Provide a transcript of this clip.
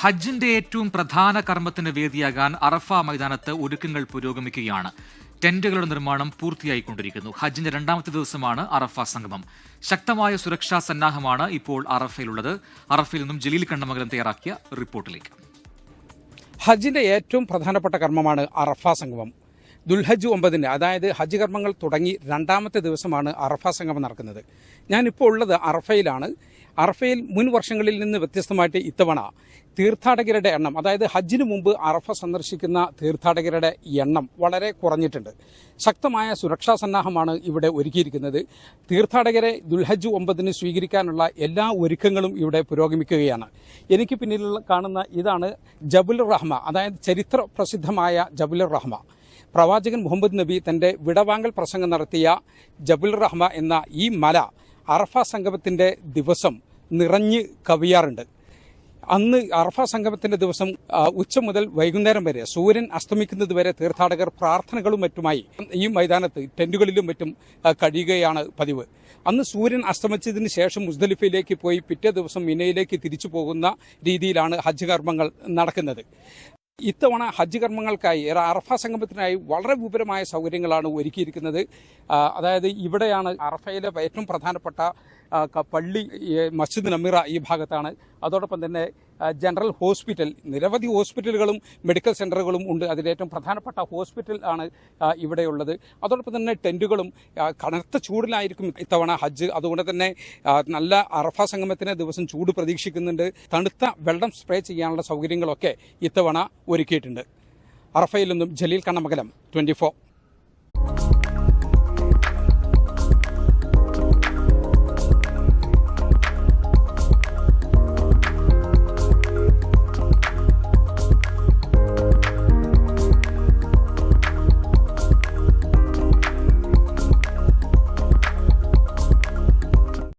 ഹജ്ജിന്റെ ഏറ്റവും പ്രധാന കർമ്മത്തിന് വേദിയാകാൻ അറഫ മൈതാനത്ത് ഒരുക്കങ്ങൾ പുരോഗമിക്കുകയാണ്. ടെന്റുകളുടെ നിർമ്മാണം പൂർത്തിയായിക്കൊണ്ടിരിക്കുന്നു. ഹജ്ജിന്റെ രണ്ടാമത്തെ ദിവസമാണ് അറഫ സംഗമം. ശക്തമായ സുരക്ഷാ സന്നാഹമാണ് ഇപ്പോൾ അറഫയിലുള്ളത്. അറഫയിൽ നിന്നും ജലീൽ കണ്ണമംഗലം തയ്യാറാക്കിയ റിപ്പോർട്ടിലേക്ക്. ഹജ്ജിന്റെ ഏറ്റവും പ്രധാനപ്പെട്ട കർമ്മമാണ് അറഫ സംഗമം. ദുൽഹജ്ജ് 9 അതായത് ഹജ്ജ് കർമ്മങ്ങൾ തുടങ്ങി രണ്ടാമത്തെ ദിവസമാണ് അറഫ സംഗമം നടക്കുന്നത്. ഞാനിപ്പോൾ ഉള്ളത് അറഫയിലാണ്. അറഫയിൽ മുൻ വർഷങ്ങളിൽ നിന്ന് വ്യത്യസ്തമായിട്ട് ഇത്തവണ തീർത്ഥാടകരുടെ എണ്ണം, അതായത് ഹജ്ജിന് മുമ്പ് അറഫ സന്ദർശിക്കുന്ന തീർത്ഥാടകരുടെ എണ്ണം വളരെ കുറഞ്ഞിട്ടുണ്ട്. ശക്തമായ സുരക്ഷാ സന്നാഹമാണ് ഇവിടെ ഒരുക്കിയിരിക്കുന്നത്. തീർത്ഥാടകരെ ദുൽഹജ്ജ് 9 സ്വീകരിക്കാനുള്ള എല്ലാ ഒരുക്കങ്ങളും ഇവിടെ പുരോഗമിക്കുകയാണ്. എനിക്ക് പിന്നിൽ കാണുന്ന ഇതാണ് ജബലുർ റഹ്മ, അതായത് ചരിത്ര പ്രസിദ്ധമായ ജബലുർ റഹ്മ. പ്രവാചകൻ മുഹമ്മദ് നബി തന്റെ വിടവാങ്ങൽ പ്രസംഗം നടത്തിയ ജബലുർ റഹ്മ എന്ന ഈ മല അറഫ സംഗമത്തിന്റെ ദിവസം നിറഞ്ഞ് കവിയാറുണ്ട്. അന്ന് അറഫ സംഗമത്തിന്റെ ദിവസം ഉച്ച മുതൽ വൈകുന്നേരം വരെ, സൂര്യൻ അസ്തമിക്കുന്നത് വരെ തീർത്ഥാടകർ പ്രാർത്ഥനകളും മറ്റുമായി ഈ മൈതാനത്ത് ടെന്റുകളിലും മറ്റും കഴിയുകയാണ് പതിവ്. അന്ന് സൂര്യൻ അസ്തമിച്ചതിന് ശേഷം മുസ്ദലിഫയിലേക്ക് പോയി പിറ്റേ ദിവസം മിനയിലേക്ക് തിരിച്ചു പോകുന്ന രീതിയിലാണ് ഹജ്ജ് കർമ്മങ്ങൾ നടക്കുന്നത്. ഇത്തവണ ഹജ്ജ് കർമ്മങ്ങൾക്കായി അറഫ സംഗമത്തിനായി വളരെ വിപുലമായ സൗകര്യങ്ങളാണ് ഒരുക്കിയിരിക്കുന്നത്. അതായത് ഇവിടെയാണ് അറഫയിലെ ഏറ്റവും പ്രധാനപ്പെട്ട പള്ളി, മസ്ജിദ് നമീറ ഈ ഭാഗത്താണ്. അതോടൊപ്പം തന്നെ ജനറൽ ഹോസ്പിറ്റൽ, നിരവധി ഹോസ്പിറ്റലുകളും മെഡിക്കൽ സെൻ്ററുകളും ഉണ്ട്. അതിലേറ്റവും പ്രധാനപ്പെട്ട ഹോസ്പിറ്റൽ ആണ് ഇവിടെയുള്ളത്. അതോടൊപ്പം തന്നെ ടെൻറ്റുകളും. കനത്ത ചൂടിലായിരിക്കും ഇത്തവണ ഹജ്ജ്. അതുകൊണ്ട് തന്നെ നല്ല അറഫ സംഗമത്തിന് ദിവസം ചൂട് പ്രതീക്ഷിക്കുന്നുണ്ട്. തണുത്ത വെള്ളം സ്പ്രേ ചെയ്യാനുള്ള സൗകര്യങ്ങളൊക്കെ ഇത്തവണ ഒരുക്കിയിട്ടുണ്ട്. അറഫയിൽ നിന്നും ജലീൽ കണ്ണമംഗലം, 24.